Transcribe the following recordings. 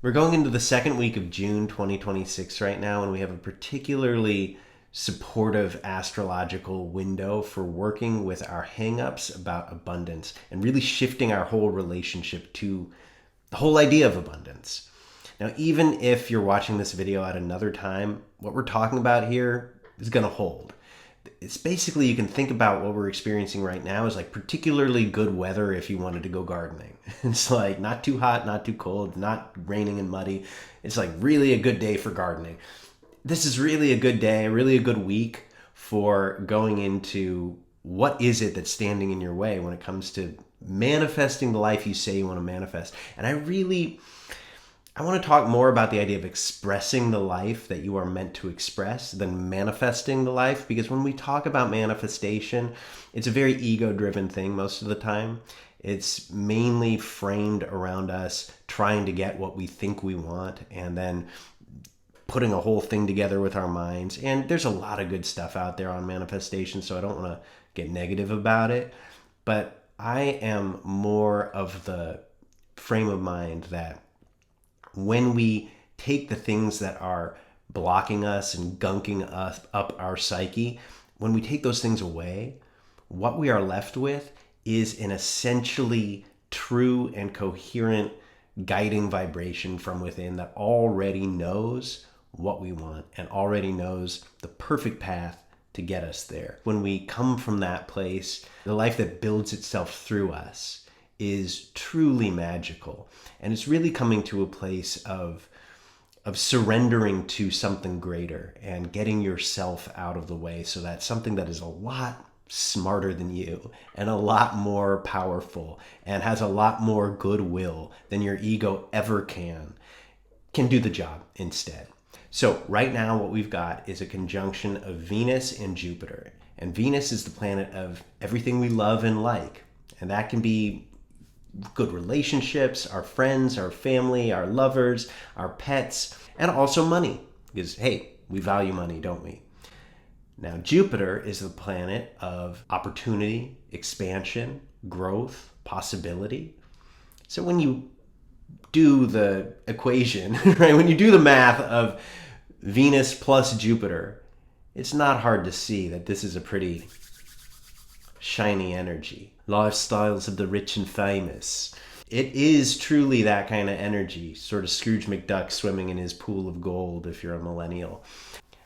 We're going into the second week of June 2026 right now, and we have a particularly supportive astrological window for working with our hangups about abundance and really shifting our whole relationship to the whole idea of abundance. Now, even if you're watching this video at another time, what we're talking about here is going to hold. It's basically, you can think about what we're experiencing right now as like particularly good weather if you wanted to go gardening. It's like not too hot, not too cold, not raining and muddy. It's like really a good day for gardening. This is really a good day, really a good week for going into what is it that's standing in your way when it comes to manifesting the life you say you want to manifest. And I want to talk more about the idea of expressing the life that you are meant to express than manifesting the life, because when we talk about manifestation, it's a very ego-driven thing most of the time. It's mainly framed around us trying to get what we think we want and then putting a whole thing together with our minds. And there's a lot of good stuff out there on manifestation, so I don't want to get negative about it. But I am more of the frame of mind that when we take the things that are blocking us and gunking us up our psyche, when we take those things away, what we are left with is an essentially true and coherent guiding vibration from within that already knows what we want and already knows the perfect path to get us there. When we come from that place, the life that builds itself through us is truly magical. And it's really coming to a place of surrendering to something greater and getting yourself out of the way so that something that is a lot smarter than you and a lot more powerful and has a lot more goodwill than your ego ever can do the job instead. So right now what we've got is a conjunction of Venus and Jupiter. And Venus is the planet of everything we love and like. And that can be good relationships, our friends, our family, our lovers, our pets, and also money. Because, hey, we value money, don't we? Now, Jupiter is the planet of opportunity, expansion, growth, possibility. So when you do the equation, right, when you do the math of Venus plus Jupiter, it's not hard to see that this is a pretty shiny energy. Lifestyles of the rich and famous. It is truly that kind of energy, sort of Scrooge McDuck swimming in his pool of gold if you're a millennial.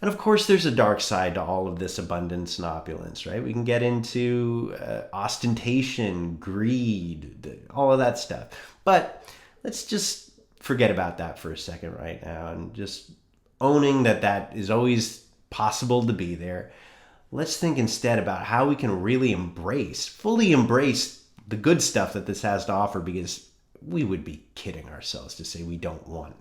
And of course, there's a dark side to all of this abundance and opulence, right? We can get into ostentation, greed, all of that stuff. But let's just forget about that for a second right now and just owning that that is always possible to be there. Let's think instead about how we can really fully embrace the good stuff that this has to offer, because we would be kidding ourselves to say we don't want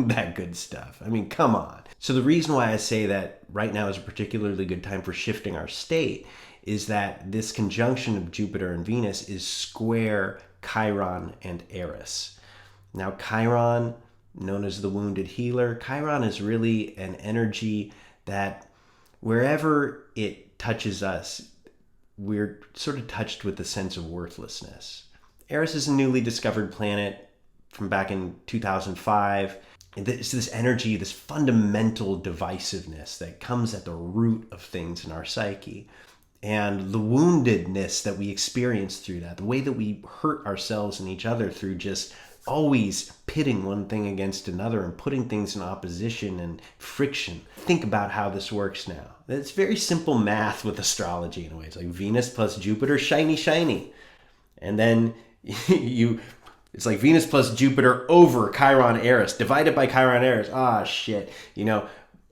that good stuff. I mean, come on. So the reason why I say that right now is a particularly good time for shifting our state is that this conjunction of Jupiter and Venus is square Chiron and Eris. Now, Chiron, known as the wounded healer, Chiron is really an energy that wherever it touches us, we're sort of touched with the sense of worthlessness. Eris is a newly discovered planet from back in 2005. It's this energy, this fundamental divisiveness that comes at the root of things in our psyche. And the woundedness that we experience through that, the way that we hurt ourselves and each other through just always pitting one thing against another and putting things in opposition and friction. Think about how this works now. It's very simple math with astrology in a way. It's like Venus plus Jupiter, shiny, shiny. And then it's like Venus plus Jupiter over Chiron Eris, divided by Chiron Eris. Ah, shit.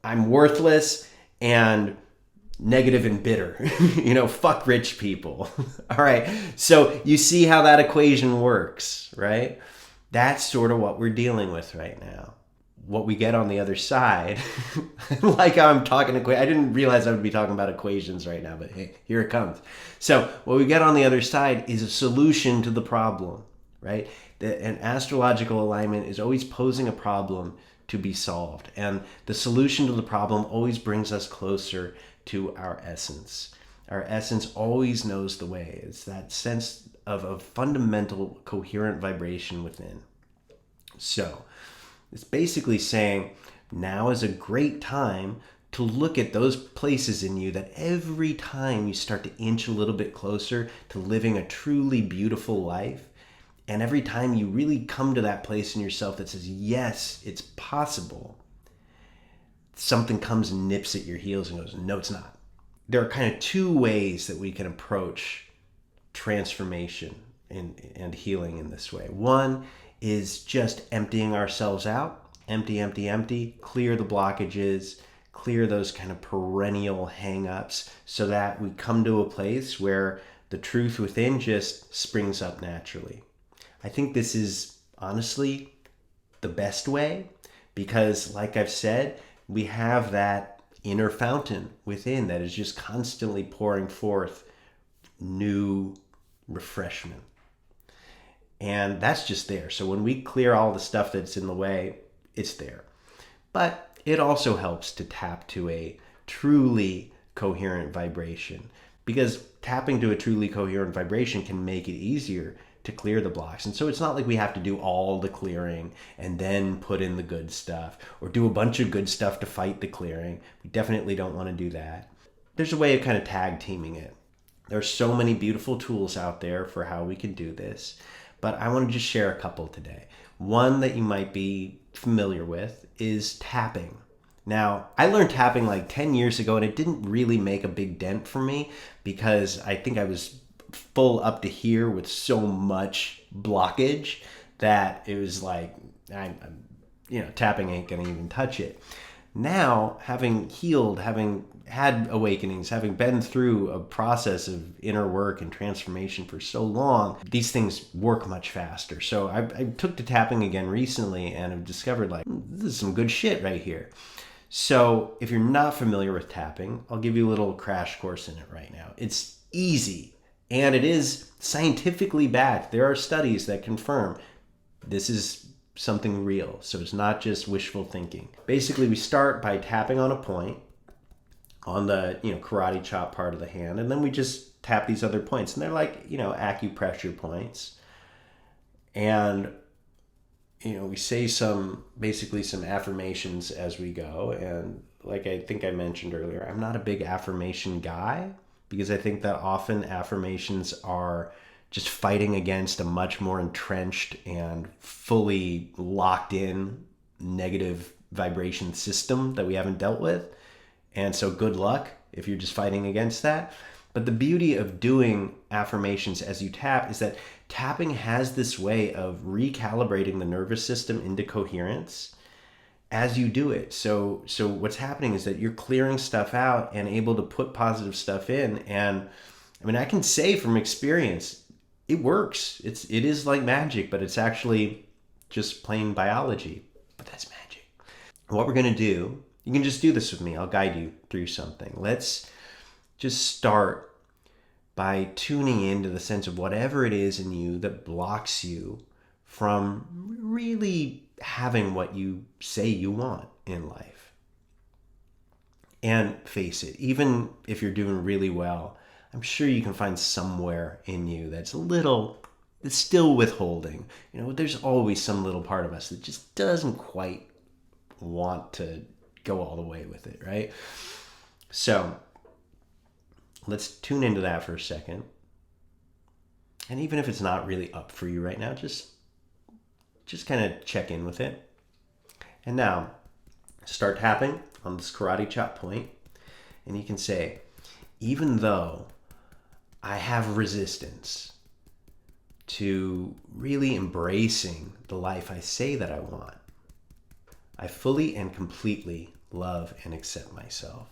I'm worthless and negative and bitter. Fuck rich people. All right. So you see how that equation works, right? That's sort of what we're dealing with right now. What we get on the other side, like how I'm talking, I didn't realize I would be talking about equations right now, but hey, here it comes. So what we get on the other side is a solution to the problem, right? An astrological alignment is always posing a problem to be solved. And the solution to the problem always brings us closer to our essence. Our essence always knows the way. It's that sense of a fundamental coherent vibration within. So It's basically saying now is a great time to look at those places in you that every time you start to inch a little bit closer to living a truly beautiful life, and every time you really come to that place in yourself that says, yes, it's possible, something comes and nips at your heels and goes, no, it's not. There are kind of two ways that we can approach transformation and healing in this way. One is just emptying ourselves out, empty, clear the blockages, clear those kind of perennial hang-ups so that we come to a place where the truth within just springs up naturally. I think this is honestly the best way because, like I've said, we have that inner fountain within that is just constantly pouring forth new refreshment. And that's just there. So when we clear all the stuff that's in the way, it's there. But it also helps to tap to a truly coherent vibration, because tapping to a truly coherent vibration can make it easier to clear the blocks. And so it's not like we have to do all the clearing and then put in the good stuff or do a bunch of good stuff to fight the clearing. We definitely don't want to do that. There's a way of kind of tag teaming it. There's so many beautiful tools out there for how we can do this, but I want to just share a couple today. One that you might be familiar with is tapping. Now, I learned tapping like 10 years ago, and it didn't really make a big dent for me because I think I was full up to here with so much blockage that it was like, tapping ain't gonna even touch it. Now, having healed, having had awakenings, having been through a process of inner work and transformation for so long, these things work much faster. So I took to tapping again recently and have discovered this is some good shit right here. So if you're not familiar with tapping, I'll give you a little crash course in it right now. It's easy and it is scientifically backed. There are studies that confirm this is something real. So it's not just wishful thinking. Basically, we start by tapping on a point on the karate chop part of the hand, and then we just tap these other points, and they're like acupressure points. And we say some affirmations as we go. And like I think I mentioned earlier, I'm not a big affirmation guy because I think that often affirmations are just fighting against a much more entrenched and fully locked in negative vibration system that we haven't dealt with. And so good luck if you're just fighting against that. But the beauty of doing affirmations as you tap is that tapping has this way of recalibrating the nervous system into coherence as you do it. So what's happening is that you're clearing stuff out and able to put positive stuff in. And I mean, I can say from experience, it works. It is like magic, but it's actually just plain biology. But that's magic. What we're going to do, you can just do this with me. I'll guide you through something. Let's just start by tuning into the sense of whatever it is in you that blocks you from really having what you say you want in life. And face it, even if you're doing really well, I'm sure you can find somewhere in you that's it's still withholding. There's always some little part of us that just doesn't quite want to go all the way with it, right? So let's tune into that for a second. And even if it's not really up for you right now, just kind of check in with it. And now start tapping on this karate chop point, and you can say, even though I have resistance to really embracing the life I say that I want, I fully and completely love and accept myself.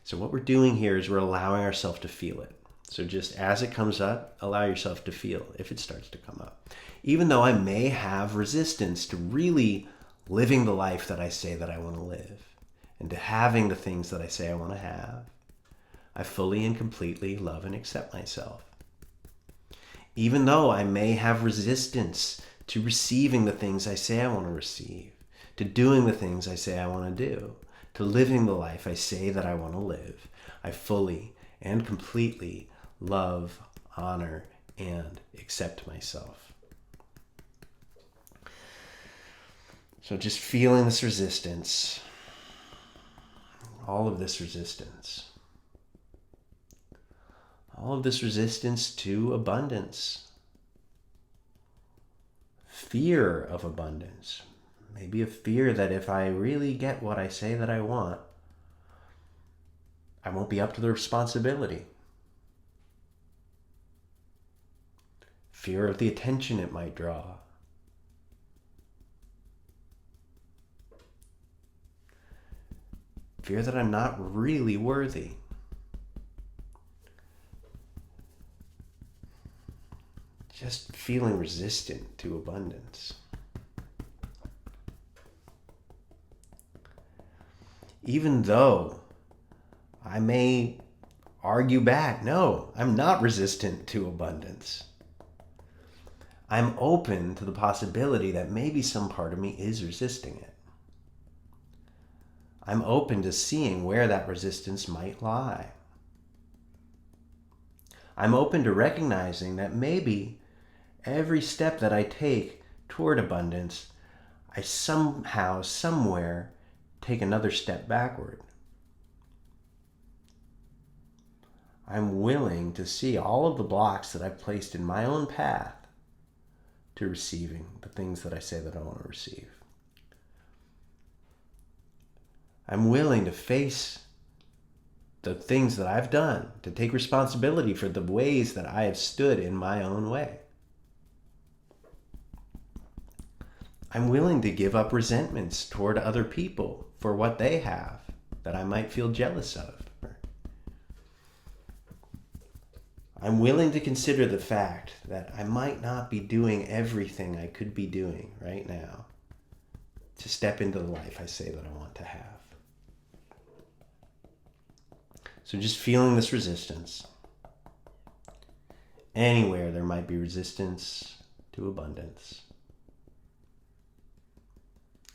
So what we're doing here is we're allowing ourselves to feel it. So just as it comes up, allow yourself to feel if it starts to come up. Even though I may have resistance to really living the life that I say that I want to live and to having the things that I say I want to have, I fully and completely love and accept myself. Even though I may have resistance to receiving the things I say I want to receive, to doing the things I say I want to do, to living the life I say that I want to live, I fully and completely love, honor, and accept myself. So just feeling this resistance, all of this resistance, all of this resistance to abundance, fear of abundance, maybe a fear that if I really get what I say that I want, I won't be up to the responsibility. Fear of the attention it might draw. Fear that I'm not really worthy. Just feeling resistant to abundance. Even though I may argue back, no, I'm not resistant to abundance. I'm open to the possibility that maybe some part of me is resisting it. I'm open to seeing where that resistance might lie. I'm open to recognizing that maybe every step that I take toward abundance, I somehow, somewhere, take another step backward. I'm willing to see all of the blocks that I've placed in my own path to receiving the things that I say that I want to receive. I'm willing to face the things that I've done, to take responsibility for the ways that I have stood in my own way. I'm willing to give up resentments toward other people for what they have that I might feel jealous of. I'm willing to consider the fact that I might not be doing everything I could be doing right now to step into the life I say that I want to have. So just feeling this resistance. Anywhere there might be resistance to abundance.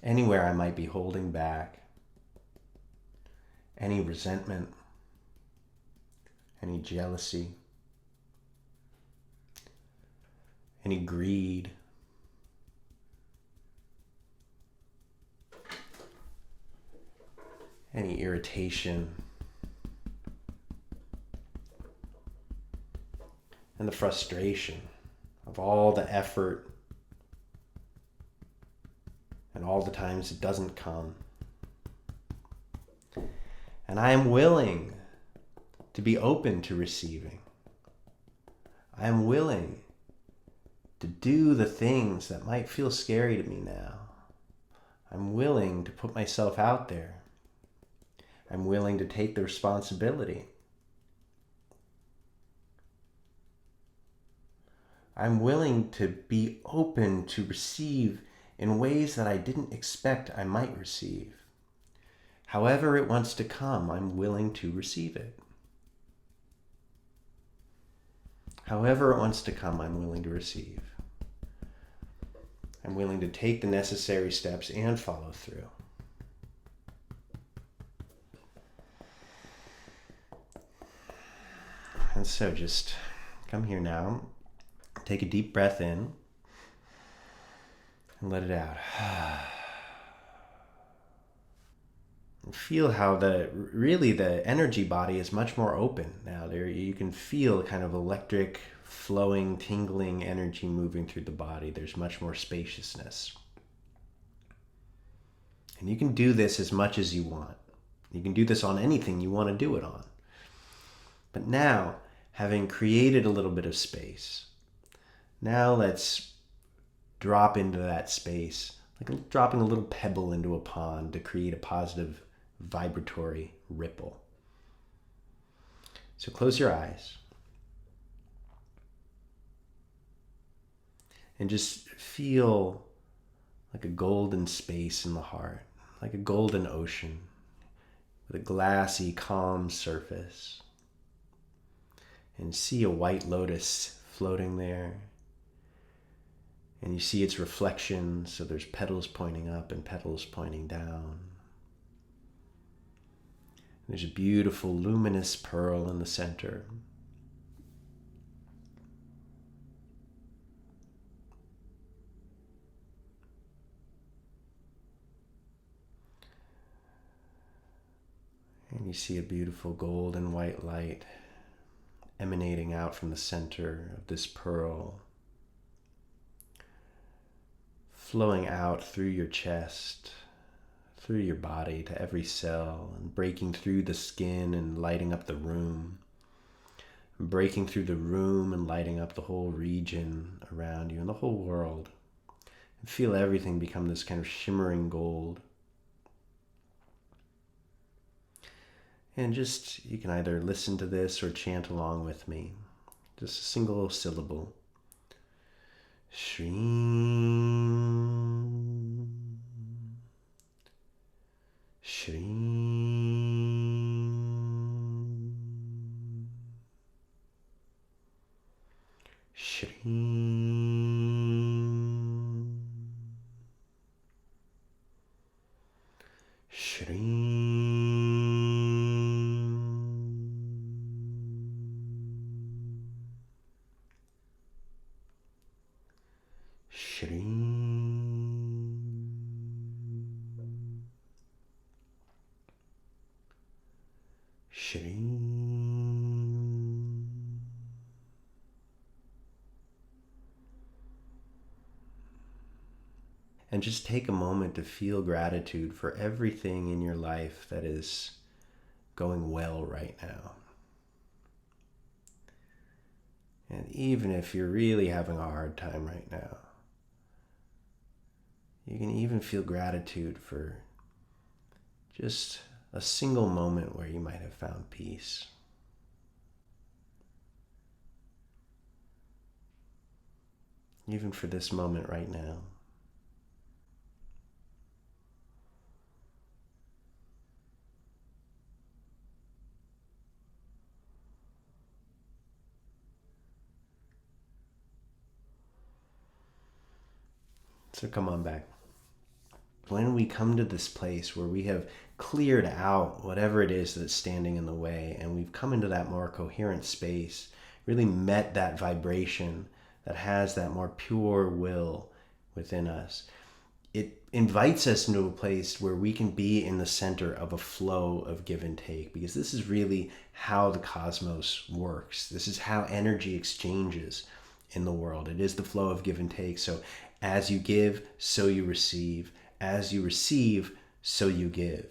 Anywhere I might be holding back. Any resentment. Any jealousy. Any greed. Any irritation. And the frustration of all the effort and all the times it doesn't come. And I am willing to be open to receiving. I am willing to do the things that might feel scary to me now. I'm willing to put myself out there. I'm willing to take the responsibility. I'm willing to be open to receive in ways that I didn't expect I might receive. However it wants to come, I'm willing to receive it. However it wants to come, I'm willing to receive. I'm willing to take the necessary steps and follow through. And so just come here now. Take a deep breath in and let it out. And feel how the energy body is much more open now. There you can feel kind of electric, flowing, tingling energy moving through the body. There's much more spaciousness. And you can do this as much as you want. You can do this on anything you want to do it on. But now, having created a little bit of space, now let's drop into that space, like dropping a little pebble into a pond to create a positive vibratory ripple. So close your eyes and just feel like a golden space in the heart, like a golden ocean with a glassy, calm surface. And see a white lotus floating there. And you see its reflection, so there's petals pointing up and petals pointing down. There's a beautiful luminous pearl in the center. And you see a beautiful gold and white light emanating out from the center of this pearl, flowing out through your chest, through your body to every cell, and breaking through the skin and lighting up the room, breaking through the room and lighting up the whole region around you and the whole world. And feel everything become this kind of shimmering gold. And just, you can either listen to this or chant along with me. Just a single syllable. Shreem. Shreem. Shreem. Shreem. And just take a moment to feel gratitude for everything in your life that is going well right now. And even if you're really having a hard time right now, you can even feel gratitude for just a single moment where you might have found peace. Even for this moment right now. So come on back. When we come to this place where we have cleared out whatever it is that's standing in the way, and we've come into that more coherent space, really met that vibration that has that more pure will within us, it invites us into a place where we can be in the center of a flow of give and take, because this is really how the cosmos works. This is how energy exchanges in the world. It is the flow of give and take. So as you give, so you receive. As you receive, so you give.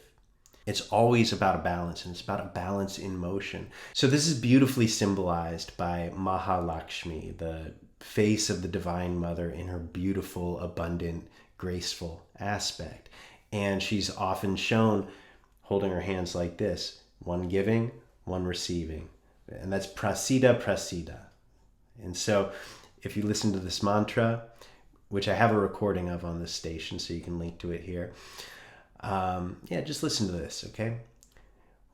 It's always about a balance, and it's about a balance in motion. So this is beautifully symbolized by Mahalakshmi, the face of the Divine Mother in her beautiful, abundant, graceful aspect. And she's often shown holding her hands like this, one giving, one receiving. And that's prasida, prasida. And so if you listen to this mantra, which I have a recording of on this station, so you can link to it here. Just listen to this, okay?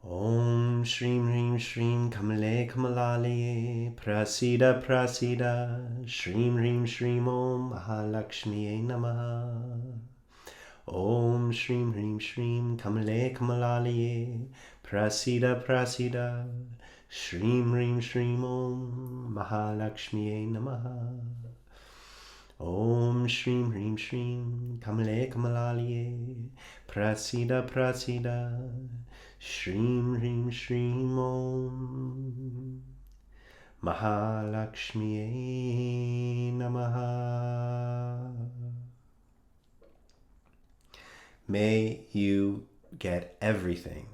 Om Shreem Reem Shreem Kamale Kamalale Prasida Prasida Shreem Reem Shreem Om Mahalakshmi Namaha. Om Shreem Reem Shreem Kamale Kamalale Prasida Prasida Shreem Reem Shreem Om Mahalakshmi Namaha. Om Shreem Reem Shreem Kamale Kamalale Prasida Prasida Shreem Reem Shreem Om Mahalakshmi Namaha. May you get everything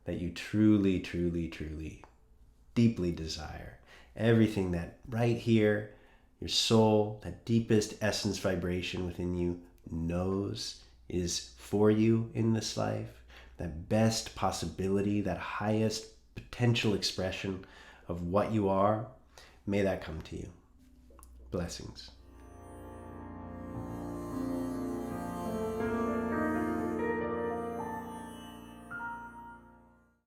that you truly, truly, truly, deeply desire. Everything that right here, your soul, that deepest essence vibration within you knows is for you in this life. That best possibility, that highest potential expression of what you are, may that come to you. Blessings.